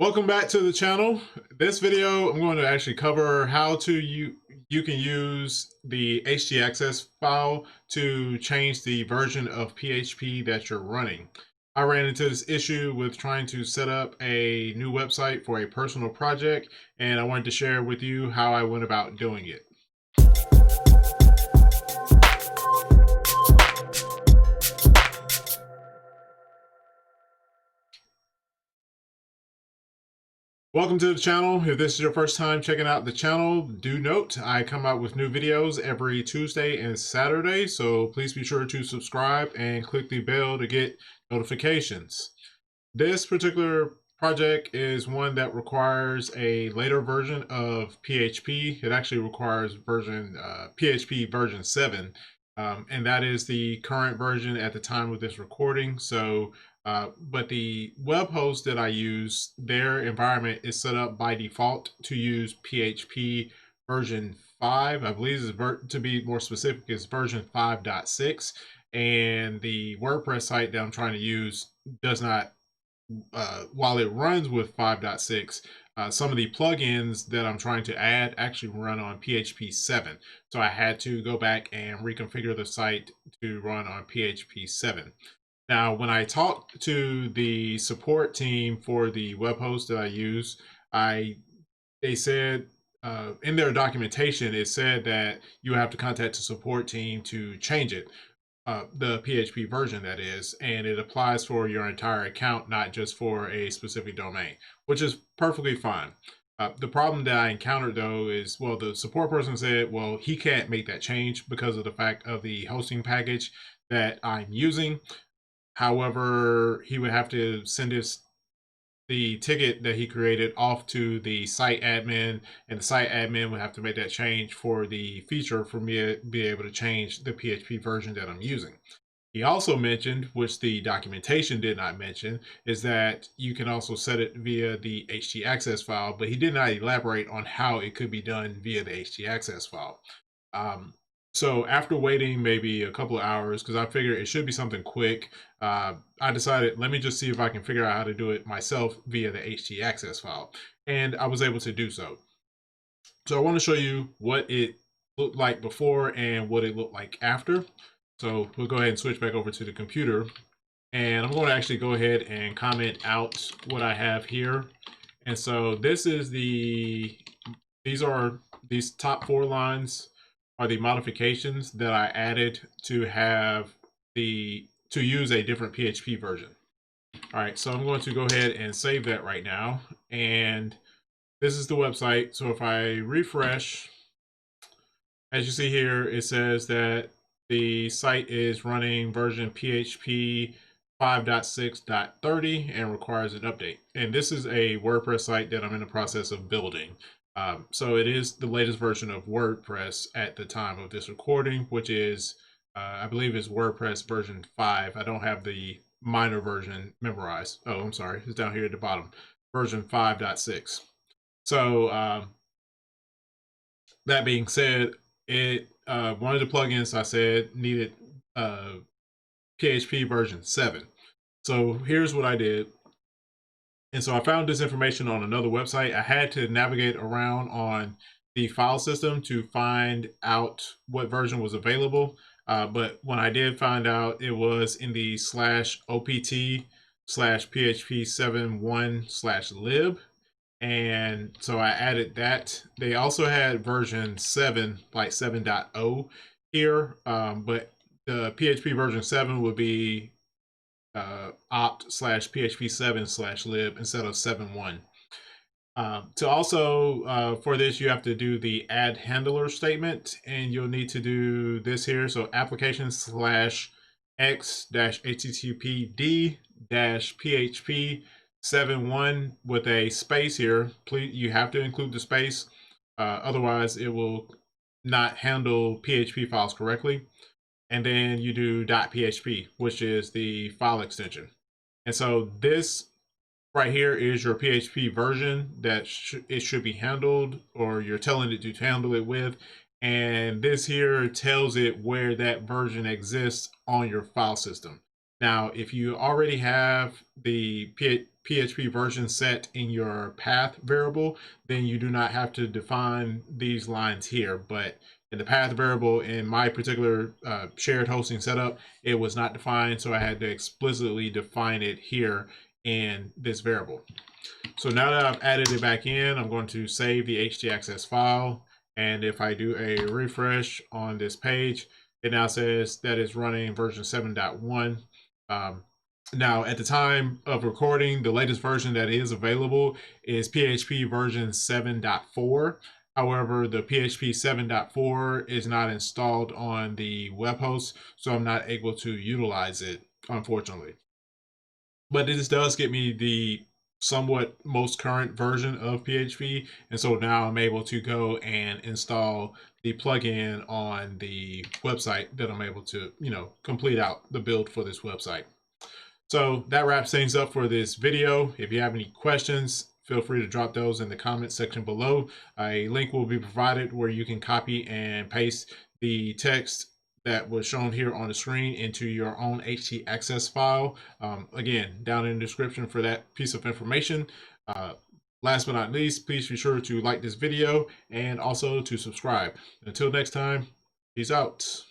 Welcome back to the channel. This video, I'm going to actually cover how you can use the htaccess file to change the version of PHP that you're running. I ran into this issue with trying to set up a new website for a personal project, and I wanted to share with you how I went about doing it. Welcome to the channel. If this is your first time checking out the channel, do note I come out with new videos every Tuesday and Saturday, so please be sure to subscribe and click the bell to get notifications. This particular project is one that requires a later version of PHP. It actually requires PHP version 7, and that is the current version at the time of this recording. But the web host that I use, their environment is set up by default to use PHP version 5. I believe to be more specific is version 5.6, and the WordPress site that I'm trying to use does not, while it runs with 5.6, some of the plugins that I'm trying to add actually run on PHP 7. So I had to go back and reconfigure the site to run on PHP 7. Now, when I talked to the support team for the web host that I use, they said in their documentation, it said that you have to contact the support team to change it, the PHP version that is, and it applies for your entire account, not just for a specific domain, which is perfectly fine. The problem that I encountered though is, well, the support person said, well, he can't make that change because of the fact of the hosting package that I'm using. However, he would have to send the ticket that he created off to the site admin, and the site admin would have to make that change for the feature for me to be able to change the PHP version that I'm using. He also mentioned, which the documentation did not mention, is that you can also set it via the htaccess file, but he did not elaborate on how it could be done via the htaccess file. So after waiting maybe a couple of hours, because I figured it should be something quick, I decided, let me just see if I can figure out how to do it myself via the htaccess file. And I was able to do so. So I want to show you what it looked like before and what it looked like after. So we'll go ahead and switch back over to the computer. And I'm going to actually go ahead and comment out what I have here. And so this is these top 4 lines are the modifications that I added to use a different PHP version. All right, so I'm going to go ahead and save that right now. And this is the website. So if I refresh, as you see here, it says that the site is running version PHP 5.6.30 and requires an update. And this is a WordPress site that I'm in the process of building. So it is the latest version of WordPress at the time of this recording, which is, I believe is WordPress version 5. I don't have the minor version memorized. Oh, I'm sorry. It's down here at the bottom, version 5.6. So that being said, one of the plugins I said needed PHP version 7. So here's what I did. And so I found this information on another website. I had to navigate around on the file system to find out what version was available. But when I did find out, it was in the /opt/php71/lib. And so I added that. They also had version 7, like 7.0 here, but the PHP version 7 would be opt/php7/lib instead of 7.1. To also, for this, you have to do the add handler statement, and you'll need to do this here. So application/x-httpd-php 7.1 with a space here. Please, you have to include the space. Otherwise, it will not handle PHP files correctly. And then you do .php, which is the file extension. And so this right here is your PHP version that it should be handled, or you're telling it to handle it with. And this here tells it where that version exists on your file system. Now, if you already have the PHP version set in your path variable, then you do not have to define these lines here. But in the path variable in my particular shared hosting setup, it was not defined, so I had to explicitly define it here in this variable. So now that I've added it back in, I'm going to save the htaccess file. And if I do a refresh on this page, it now says that it's running version 7.1. Now, at the time of recording, the latest version that is available is PHP version 7.4. However, the PHP 7.4 is not installed on the web host, so I'm not able to utilize it, unfortunately. But this does get me the somewhat most current version of PHP, and so now I'm able to go and install the plugin on the website that I'm able to, complete out the build for this website. So that wraps things up for this video. If you have any questions, feel free to drop those in the comment section below. A link will be provided where you can copy and paste the text that was shown here on the screen into your own htaccess file. Again, down in the description for that piece of information. Last but not least, please be sure to like this video and also to subscribe. Until next time, peace out.